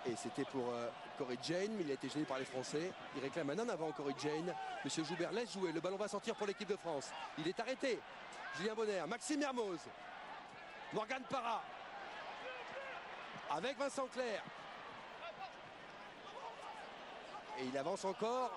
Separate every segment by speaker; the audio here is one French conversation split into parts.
Speaker 1: Et c'était pour Corey Jane, mais il a été gêné par les Français. Il réclame un avant Corey Jane. Monsieur Joubert laisse jouer. Le ballon va sortir pour l'équipe de France. Il est arrêté. Julien Bonner, Maxime Mermoz, Morgane Parra, avec Vincent Clerc. Et il avance encore.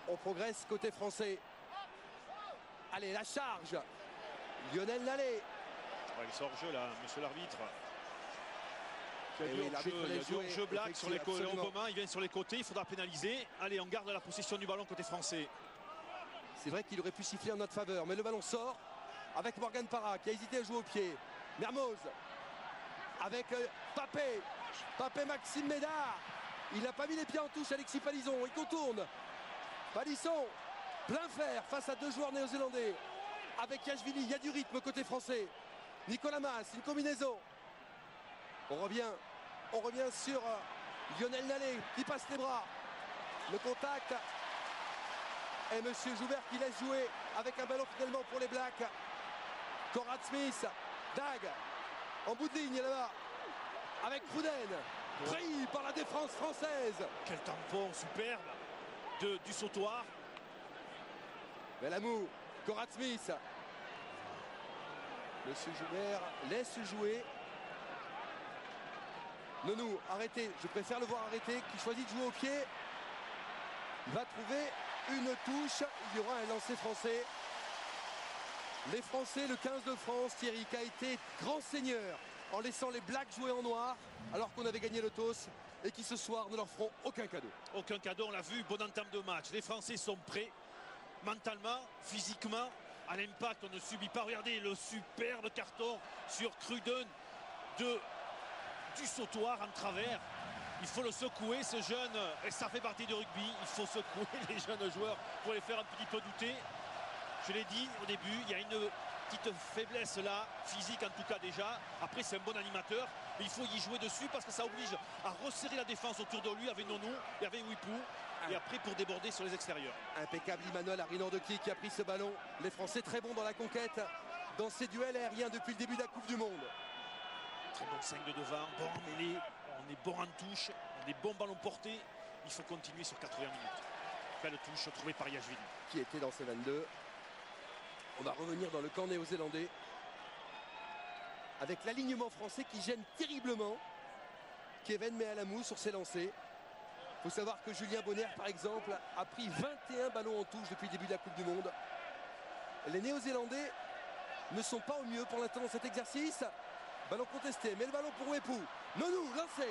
Speaker 1: On progresse côté français. Allez, la charge. Lionel Nallet.
Speaker 2: Ouais, il sort jeu là, monsieur l'arbitre. Il y a du hors-jeu black sur les côtés. Il vient sur les côtés, il faudra pénaliser. Allez, on garde la possession du ballon côté français.
Speaker 1: C'est vrai qu'il aurait pu siffler en notre faveur, mais le ballon sort avec Morgane Parra qui a hésité à jouer au pied. Mermoz avec Papé Maxime Médard. Il n'a pas mis les pieds en touche, Alexis Palisson. Il contourne. Palisson, plein fer face à deux joueurs néo-zélandais. Avec Yachvili, il y a du rythme côté français. Nicolas Mas, une combinaison. On revient sur Lionel Nallet qui passe les bras. Le contact. Et monsieur Joubert qui laisse jouer avec un ballon finalement pour les Blacks. Conrad Smith, Dag, en bout de ligne là-bas, avec Pruden, pris par la défense française.
Speaker 2: Quel tampon superbe du sautoir.
Speaker 1: Belamou, Conrad Smith. Monsieur Joubert laisse jouer. Nonou, arrêtez, je préfère le voir arrêter, qui choisit de jouer au pied. Il va trouver une touche, il y aura un lancer français. Les Français, le 15 de France, Thierry, qui a été grand seigneur en laissant les Blacks jouer en noir alors qu'on avait gagné le toss et qui ce soir ne leur feront aucun cadeau.
Speaker 2: Aucun cadeau, on l'a vu, bon entame de match. Les Français sont prêts mentalement, physiquement, à l'impact, on ne subit pas. Regardez le superbe carton sur Cruden du sautoir en travers. Il faut le secouer, ce jeune, et ça fait partie du rugby. Il faut secouer les jeunes joueurs pour les faire un petit peu douter. Je l'ai dit au début, il y a une petite faiblesse là, physique en tout cas déjà. Après, c'est un bon animateur, mais il faut y jouer dessus parce que ça oblige à resserrer la défense autour de lui avec Nonou et avec Wipou. Et après, pour déborder sur les extérieurs.
Speaker 1: Impeccable Emmanuel Arinordoki qui a pris ce ballon. Les Français très bons dans la conquête, dans ces duels aériens depuis le début de la Coupe du Monde.
Speaker 2: Très bon 5 de devant, bon en mêlée, on est bon en touche, on est bon ballon porté. Il faut continuer sur 80 minutes. Belle touche trouvée par Yachvili.
Speaker 1: Qui était dans ces 22. On va revenir dans le camp néo-zélandais avec l'alignement français qui gêne terriblement Kevin Mealamou sur ses lancers. Il faut savoir que Julien Bonner, par exemple, a pris 21 ballons en touche depuis le début de la Coupe du Monde. Les Néo-Zélandais ne sont pas au mieux pour l'instant dans cet exercice. Ballon contesté, mais le ballon pour Wepou. Nonou, lancé.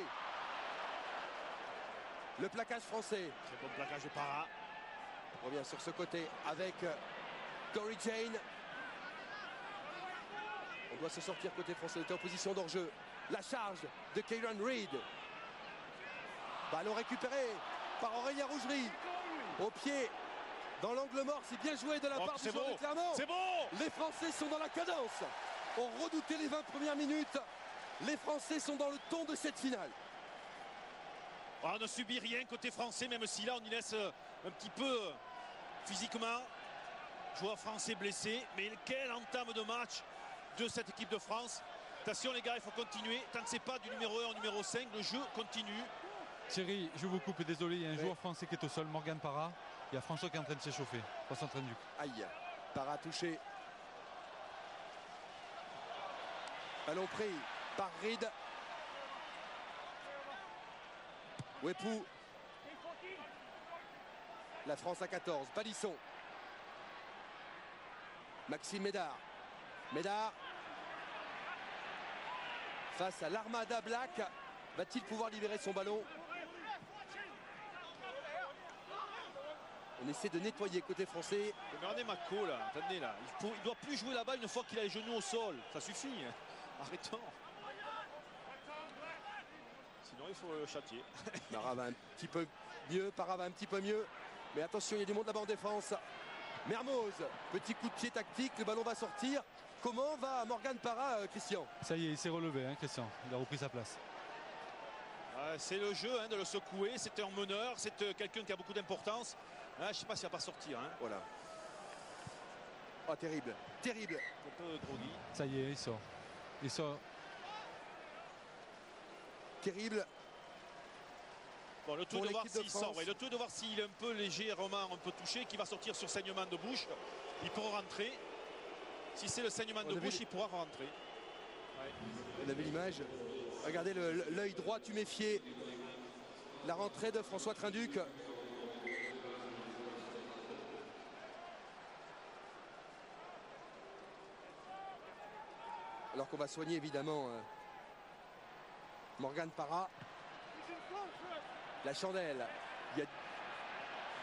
Speaker 1: Le plaquage français.
Speaker 2: Très bon plaquage de Parra.
Speaker 1: On revient sur ce côté avec Corey Jane. On doit se sortir côté français. On était en position d'hors-jeu. La charge de Kieran Reid. Ballon récupéré par Aurélien Rougerie. Au pied, dans l'angle mort. C'est bien joué de la part du joueur de Clermont.
Speaker 2: C'est bon.
Speaker 1: Les Français sont dans la cadence. On redoutait les 20 premières minutes. Les Français sont dans le ton de cette finale.
Speaker 2: On ne subit rien côté français, même si là on y laisse un petit peu physiquement. Joueur français blessé, mais quelle entame de match de cette équipe de France. Attention les gars, il faut continuer. Tant que c'est pas du numéro 1 au numéro 5, le jeu continue.
Speaker 3: Thierry, je vous coupe, désolé, il y a un joueur français qui est au sol, Morgane Parra. Il y a François qui est en train de s'échauffer. François Trenduc.
Speaker 1: Aïe, Parra touché. Ballon pris par Reid. Wepou. La France à 14. Palisson. Maxime Médard. Médard. Face à l'Armada Black. Va-t-il pouvoir libérer son ballon? On essaie de nettoyer côté français.
Speaker 2: Regardez Mako là, attendez là. Il ne doit plus jouer là-bas une fois qu'il a les genoux au sol. Ça suffit. Arrêtons. Sinon il faut le châtier.
Speaker 1: Parra va un petit peu mieux. Parra va un petit peu mieux. Mais attention, il y a du monde là-bas en défense. Mermoz, petit coup de pied tactique. Le ballon va sortir. Comment va Morgane Parra, Christian?
Speaker 3: Ça y est, il s'est relevé, hein, Christian. Il a repris sa place.
Speaker 2: C'est le jeu de le secouer. C'est un meneur. C'est quelqu'un qui a beaucoup d'importance. Je ne sais pas s'il va pas sortir.
Speaker 1: Voilà. Oh, terrible. Terrible.
Speaker 2: Un peu groggy.
Speaker 3: Ça y est, il sort. Il sort.
Speaker 1: Terrible.
Speaker 2: Bon, le tout
Speaker 1: pour
Speaker 2: de voir
Speaker 1: l'équipe de
Speaker 2: s'il sort.
Speaker 1: France.
Speaker 2: Ouais, le tout de voir s'il est un peu légèrement un peu touché, qui va sortir sur saignement de bouche. Il pourra rentrer. Si c'est le saignement de bouche, il pourra rentrer. Ouais.
Speaker 1: On a vu l'image. Regardez l'œil droit tuméfié. La rentrée de François Trinduc. Alors qu'on va soigner évidemment Morgane Parra. La chandelle. Il y a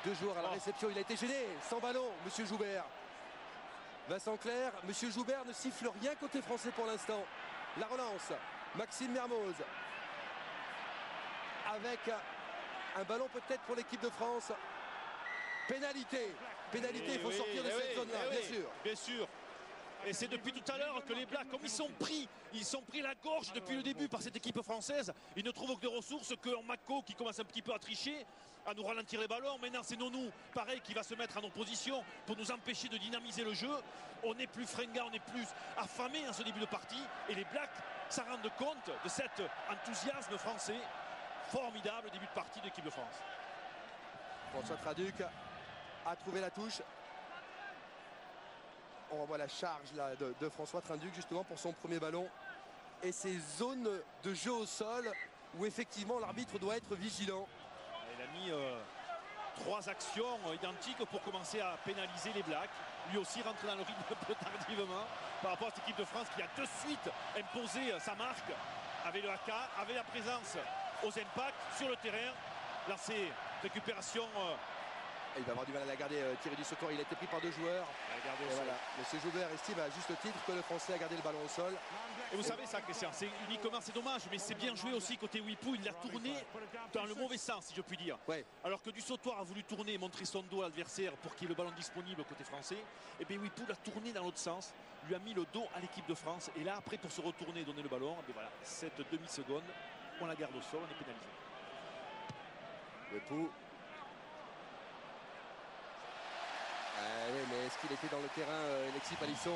Speaker 1: 2 joueurs à la réception. Il a été gêné. Sans ballon, monsieur Joubert. Vincent Clerc. Monsieur Joubert ne siffle rien côté français pour l'instant. La relance. Maxime Mermoz. Avec un ballon peut-être pour l'équipe de France. Pénalité. Pénalité, il faut sortir de cette zone-là, bien sûr.
Speaker 2: Bien sûr. Et c'est depuis tout à l'heure que les Blacks, comme ils sont pris la gorge depuis le début par cette équipe française. Ils ne trouvent que des ressources que Mako qui commence un petit peu à tricher, à nous ralentir les ballons. Maintenant c'est Nonou, pareil, qui va se mettre en opposition pour nous empêcher de dynamiser le jeu. On est plus fringant, on est plus affamé en ce début de partie. Et les Blacks s'en rendent compte de cet enthousiasme français. Formidable début de partie de l'équipe de France.
Speaker 1: François Trinduc a trouvé la touche. On revoit la charge là, de François Trinduc justement pour son premier ballon. Et ces zones de jeu au sol où effectivement l'arbitre doit être vigilant.
Speaker 2: Il a mis 3 actions identiques pour commencer à pénaliser les Blacks. Lui aussi rentre dans le rythme un peu tardivement par rapport à cette équipe de France qui a de suite imposé sa marque avec le AK, avec la présence aux impacts sur le terrain. Lancé, récupération.
Speaker 1: Il va avoir du mal à la garder, Thierry Dusautoir. Il a été pris par 2 joueurs. Et voilà. Monsieur Joubert estime à juste titre que le Français a gardé le ballon au sol.
Speaker 2: Et vous savez ça, Christian, c'est uniquement, c'est dommage, mais c'est bien joué aussi côté Wipou. Il l'a tourné dans le mauvais sens, si je puis dire.
Speaker 1: Ouais.
Speaker 2: Alors que Dusautoir a voulu tourner et montrer son dos à l'adversaire pour qu'il y ait le ballon disponible côté français. Et bien Wipou l'a tourné dans l'autre sens, lui a mis le dos à l'équipe de France. Et là, après, pour se retourner et donner le ballon, et voilà, cette demi-seconde, on la garde au sol, on est pénalisé.
Speaker 1: Wipou. Oui, mais est-ce qu'il était dans le terrain, Alexis Palisson?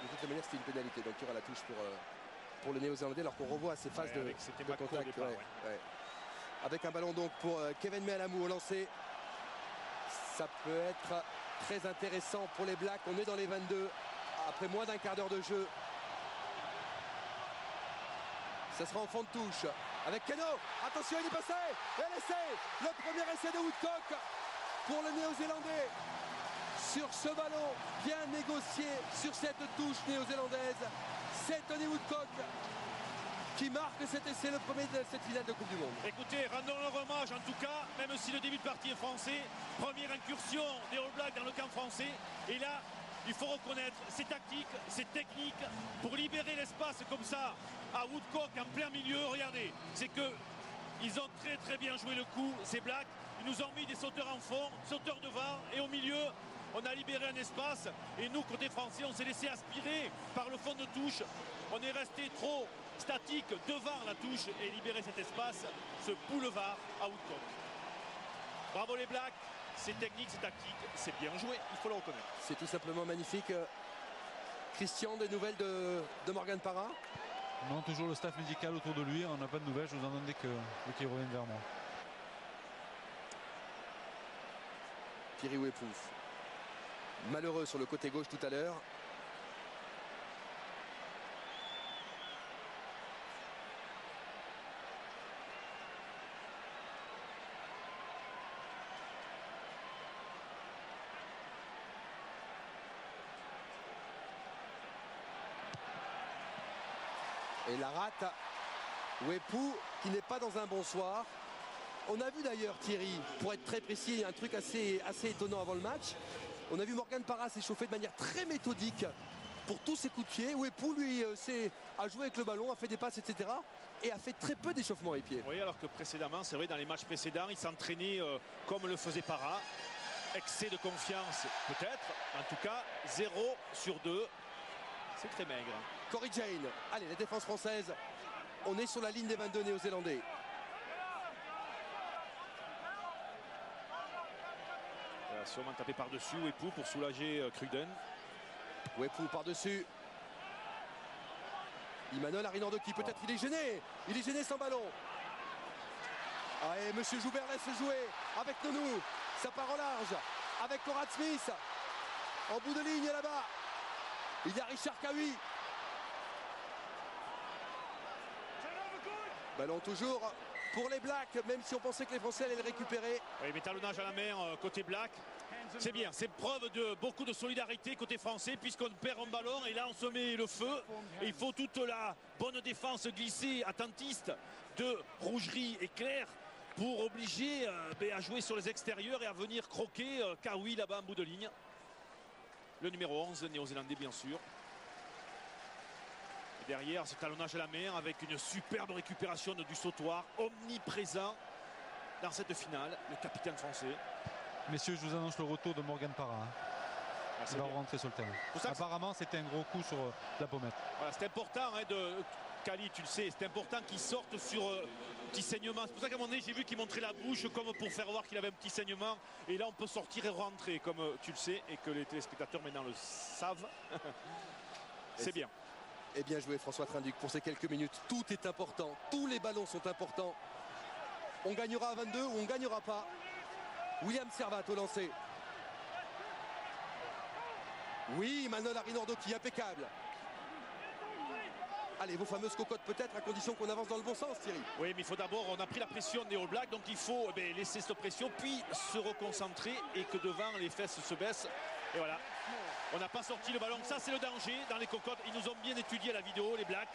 Speaker 1: De toute manière, c'était une pénalité. Donc il y aura la touche pour le Néo-Zélandais, alors qu'on revoit ces phases de contact.
Speaker 2: Départ,
Speaker 1: ouais. Avec un ballon donc pour Kevin Mealamou au lancer. Ça peut être très intéressant pour les Blacks. On est dans les 22 après moins d'un quart d'heure de jeu. Ça sera en fond de touche avec Keno. Attention, il est passé. Et l'essai. Le premier essai de Woodcock pour le Néo-Zélandais. Sur ce ballon bien négocié sur cette touche néo-zélandaise. C'est Tony Woodcock qui marque cet essai, le premier de cette finale de Coupe du Monde.
Speaker 2: Écoutez, rendons leur hommage en tout cas, même si le début de partie est français. Première incursion des All Blacks dans le camp français. Et là, il faut reconnaître ses tactiques, ses techniques pour libérer l'espace comme ça à Woodcock en plein milieu. Regardez, c'est que ils ont très bien joué le coup, ces Blacks. Ils nous ont mis des sauteurs en fond, sauteurs devant et au milieu. On a libéré un espace et nous, côté français, on s'est laissé aspirer par le fond de touche. On est resté trop statique devant la touche et libérer cet espace, ce boulevard à Woodcock. Bravo les Blacks, c'est technique, c'est tactique, c'est bien joué, il faut le reconnaître.
Speaker 1: C'est tout simplement magnifique. Christian, des nouvelles de Morgane Parra?
Speaker 3: Non, toujours le staff médical autour de lui. On n'a pas de nouvelles, je vous en donne dès qu'il revient vers moi.
Speaker 1: Thierry Wepou. Malheureux sur le côté gauche tout à l'heure. Et la rate, Wepou qui n'est pas dans un bon soir. On a vu d'ailleurs Thierry, pour être très précis, un truc assez étonnant avant le match. On a vu Morgane Parra s'échauffer de manière très méthodique pour tous ses coups de pied. Wepou lui a joué avec le ballon, a fait des passes, etc. Et a fait très peu d'échauffement à pied.
Speaker 2: Oui, alors que précédemment, c'est vrai, dans les matchs précédents, il s'entraînait comme le faisait Parra. Excès de confiance, peut-être. En tout cas, 0 sur 2. C'est très maigre.
Speaker 1: Cory Jane, allez, la défense française. On est sur la ligne des 22 néo-zélandais.
Speaker 2: Il va sûrement taper par-dessus Wepou pour soulager Cruden.
Speaker 1: Wepou par-dessus. Emmanuel Arinandoki, peut-être il est gêné. Il est gêné sans ballon. Allez, monsieur Joubert laisse jouer avec Nounou. Ça part en large avec Conrad Smith. En bout de ligne là-bas. Il y a Richard Kawi. Ballon toujours pour les Blacks, même si on pensait que les Français allaient le récupérer.
Speaker 2: Oui, mais talonnage à la main côté Black. C'est bien, c'est preuve de beaucoup de solidarité côté français puisqu'on perd un ballon et là on se met le feu. Et il faut toute la bonne défense glissée, attentiste de Rougerie et Claire pour obliger à jouer sur les extérieurs et à venir croquer Kawi là-bas en bout de ligne. Le numéro 11, néo-zélandais bien sûr. Et derrière, ce talonnage à la main avec une superbe récupération du sautoir omniprésent dans cette finale, le capitaine français.
Speaker 3: Messieurs, je vous annonce le retour de Morgan Parra. Il va rentrer sur le terrain. Apparemment, c'était un gros coup sur la pommette.
Speaker 2: Voilà, c'est important Kali, tu le sais, c'est important qu'il sorte sur petit saignement. C'est pour ça qu'à un moment donné, j'ai vu qu'il montrait la bouche comme pour faire voir qu'il avait un petit saignement. Et là, on peut sortir et rentrer, comme tu le sais, et que les téléspectateurs maintenant le savent. C'est bien.
Speaker 1: Et bien joué François Trinduc pour ces quelques minutes. Tout est important, tous les ballons sont importants. On gagnera à 22 ou on ne gagnera pas. William Servat au lancer. Oui, Manuel Arinandoki, impeccable. Allez, vos fameuses cocottes peut-être, à condition qu'on avance dans le bon sens, Thierry.
Speaker 2: Oui, mais il faut d'abord, on a pris la pression des All Blacks, donc il faut laisser cette pression, puis se reconcentrer et que devant les fesses se baissent. Et voilà, on n'a pas sorti le ballon. Ça, c'est le danger dans les cocottes. Ils nous ont bien étudié la vidéo, les Blacks.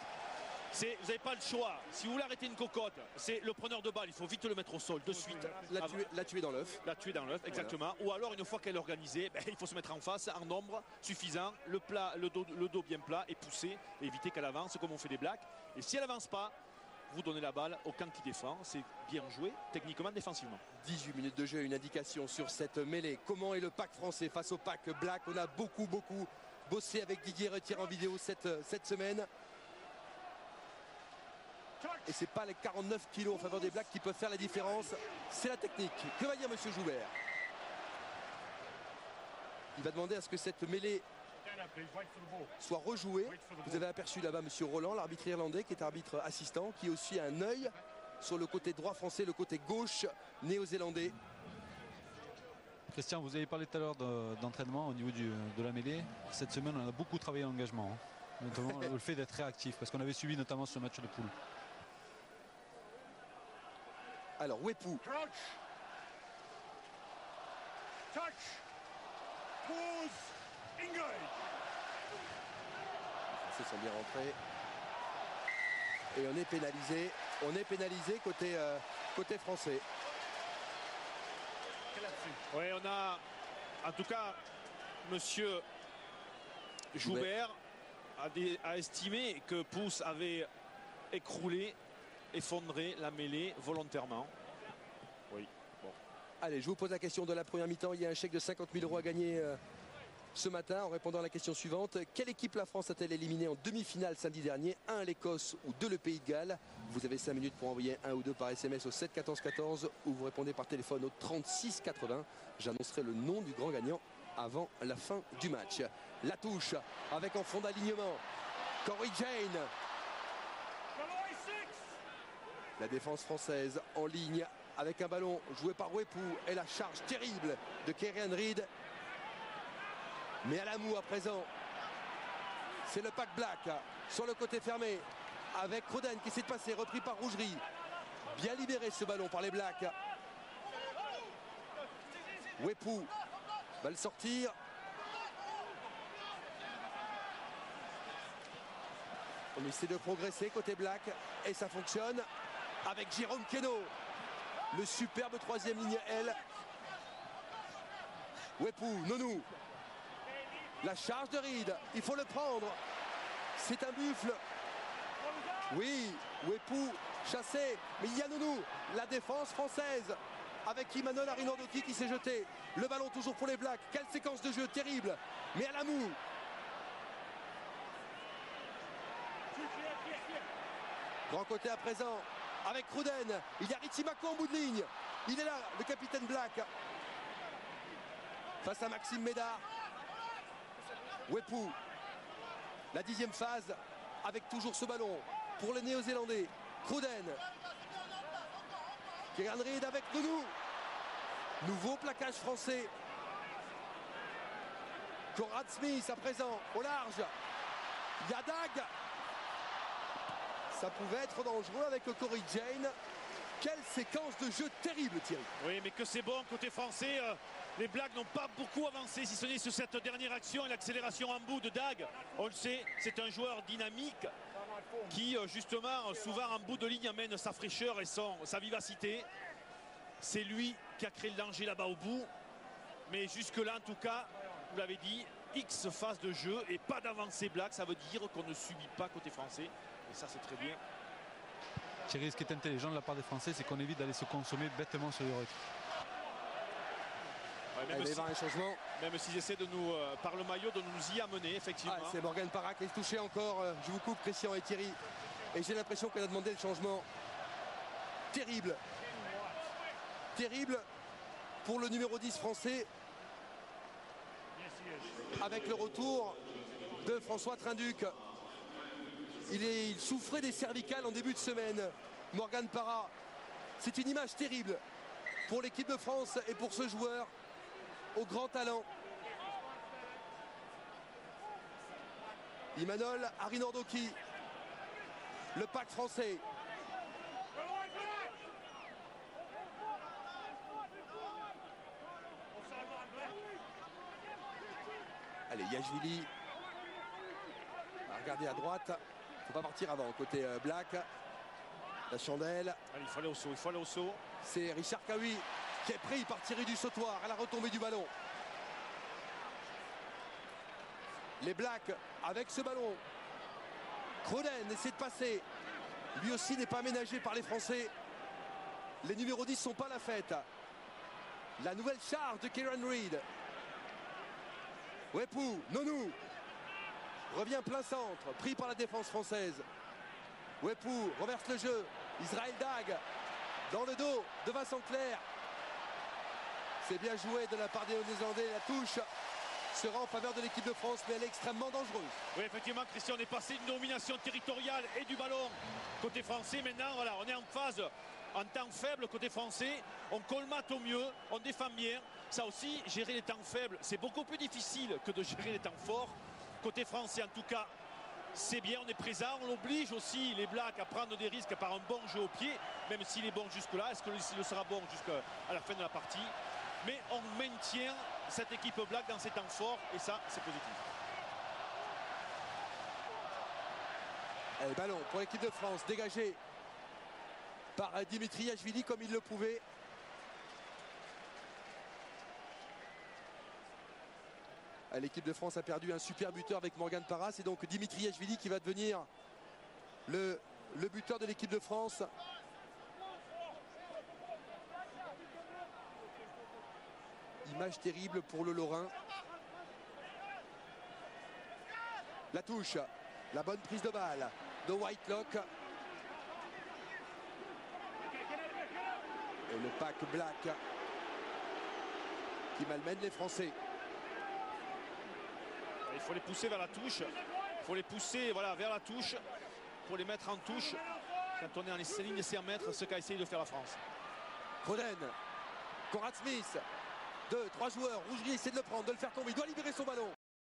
Speaker 2: Vous n'avez pas le choix. Si vous voulez arrêter une cocotte, c'est le preneur de balle. Il faut vite le mettre au sol de suite.
Speaker 1: La tuer dans l'œuf.
Speaker 2: La tuer dans l'œuf, exactement. Voilà. Ou alors, une fois qu'elle est organisée, il faut se mettre en face, en nombre suffisant, le dos bien plat et pousser, et éviter qu'elle avance comme on fait des Blacks. Et si elle n'avance pas, vous donnez la balle au camp qui défend. C'est bien joué, techniquement, défensivement.
Speaker 1: 18 minutes de jeu, une indication sur cette mêlée. Comment est le pack français face au pack Black? On a beaucoup bossé avec Didier Retière en vidéo cette semaine. Et c'est pas les 49 kilos en faveur des Blacks qui peuvent faire la différence, c'est la technique. Que va dire monsieur Joubert? Il va demander à ce que cette mêlée soit rejouée. Vous avez aperçu là-bas monsieur Roland, l'arbitre irlandais qui est arbitre assistant, qui a aussi un œil sur le côté droit français, le côté gauche néo-zélandais.
Speaker 3: Christian, vous avez parlé tout à l'heure d'entraînement au niveau de la mêlée. Cette semaine, on a beaucoup travaillé l'engagement, notamment le fait d'être réactif, parce qu'on avait suivi notamment ce match de poule.
Speaker 1: Alors, Wepou.
Speaker 4: Touch. Pause. Engage.
Speaker 1: Les Français sont bien rentrés. Et on est pénalisé. On est pénalisé côté français.
Speaker 2: Oui, on a, en tout cas, monsieur Joubert a estimé que Pouce avait écroulé, effondré la mêlée volontairement. Oui, bon.
Speaker 1: Allez, je vous pose la question de la première mi-temps. Il y a un chèque de 50 000 € à gagner ce matin en répondant à la question suivante. Quelle équipe la France a-t-elle éliminé en demi-finale samedi dernier? 1 l'Écosse ou 2 le Pays de Galles? Vous avez 5 minutes pour envoyer 1 ou 2 par SMS au 7 14 14 ou vous répondez par téléphone au 36 80. J'annoncerai le nom du grand gagnant avant la fin du match. La touche avec en fond d'alignement Corey Jane. La défense française en ligne avec un ballon joué par Wepou et la charge terrible de Kerian Reid. Mais à l'amour à présent, c'est le pack Black sur le côté fermé avec Cruden qui s'est passé, repris par Rougerie. Bien libéré ce ballon par les Blacks. Wepou va le sortir. On essaie de progresser côté Black et ça fonctionne avec Jérôme Keno. Le superbe troisième ligne L. Wepou, Nounou. La charge de Reid, il faut le prendre. C'est un buffle. Oui, Wepou chassé, mais il y a Nounou. La défense française avec Emmanuel Arinandoki qui s'est jeté. Le ballon toujours pour les Blacks. Quelle séquence de jeu terrible. Mais à l'amour. Grand côté à présent avec Cruden. Il y a Ritchie-Mako en bout de ligne. Il est là, le capitaine Black. Face à Maxime Médard. Wepou. La 10e phase avec toujours ce ballon pour le Néo-Zélandais. Cruden. Kieran Reid avec Nounou. Nouveau plaquage français. Conrad Smith à présent au large. Yadag. Ça pouvait être dangereux avec Cory Jane. Quelle séquence de jeu terrible, Thierry.
Speaker 2: Oui, mais que c'est bon côté français. Les Blacks n'ont pas beaucoup avancé, si ce n'est sur cette dernière action et l'accélération en bout de Dag. On le sait, c'est un joueur dynamique qui, justement, souvent en bout de ligne amène sa fraîcheur et sa vivacité. C'est lui qui a créé le danger là-bas au bout. Mais jusque-là, en tout cas, vous l'avez dit, X phase de jeu et pas d'avancée Black. Ça veut dire qu'on ne subit pas côté français. Et ça, c'est très bien.
Speaker 3: Thierry, ce qui est intelligent de la part des Français, c'est qu'on évite d'aller se consommer bêtement sur les recul.
Speaker 2: Ouais, même s'ils essaient de nous, par le maillot, de nous y amener, effectivement.
Speaker 1: Ah, c'est Morgan Parra qui est touché encore. Je vous coupe, Christian et Thierry. Et j'ai l'impression qu'on a demandé le changement. Terrible. Terrible pour le numéro 10 français. Avec le retour de François Trinduc. Il souffrait des cervicales en début de semaine. Morgan Parra. C'est une image terrible pour l'équipe de France et pour ce joueur au grand talent. Imanol Arinordoki. Le pack français. Allez, Yachvili. Regardez à droite. Il ne faut pas partir avant. Côté Black. La chandelle.
Speaker 2: Allez, il faut aller au saut, il faut aller au saut.
Speaker 1: C'est Richard Kawi qui est pris par Thierry du Sautoir à la retombée du ballon. Les Blacks avec ce ballon. Cruden essaie de passer. Lui aussi n'est pas aménagé par les Français. Les numéros 10 ne sont pas à la fête. La nouvelle charge de Kieran Reid. Wepou, Nounou. Revient plein centre, pris par la défense française. Wepou reverse le jeu. Israël Dag dans le dos de Vincent Clerc. C'est bien joué de la part des Néo-Zélandais. La touche sera en faveur de l'équipe de France, mais elle est extrêmement dangereuse.
Speaker 2: Oui, effectivement, Christian, on est passé d'une domination territoriale et du ballon côté français. Maintenant, voilà, on est en phase, en temps faible côté français. On colmate au mieux, on défend bien. Ça aussi, gérer les temps faibles, c'est beaucoup plus difficile que de gérer les temps forts. Côté français, en tout cas, c'est bien, on est présent. On oblige aussi les Blacks à prendre des risques par un bon jeu au pied, même s'il est bon jusque-là. Est-ce qu'il le sera bon jusqu'à la fin de la partie? Mais on maintient cette équipe Black dans ses temps forts et ça, c'est positif.
Speaker 1: Allez, ballon pour l'équipe de France, dégagé par Dimitri Yachvili comme il le pouvait. L'équipe de France a perdu un super buteur avec Morgan Parra. C'est donc Dimitri Yachvili qui va devenir le buteur de l'équipe de France. Image terrible pour le Lorrain. La touche, la bonne prise de balle de Whitelock. Et le pack Black qui malmène les Français.
Speaker 2: Il faut les pousser vers la touche. Il faut les pousser voilà, vers la touche pour les mettre en touche quand on est dans les lignes de 100 mètres, ce qu'a essayé de faire la France.
Speaker 1: Cruden, Conrad Smith. 2, 3 joueurs. Rougerie essaie de le prendre, de le faire tomber. Il doit libérer son ballon.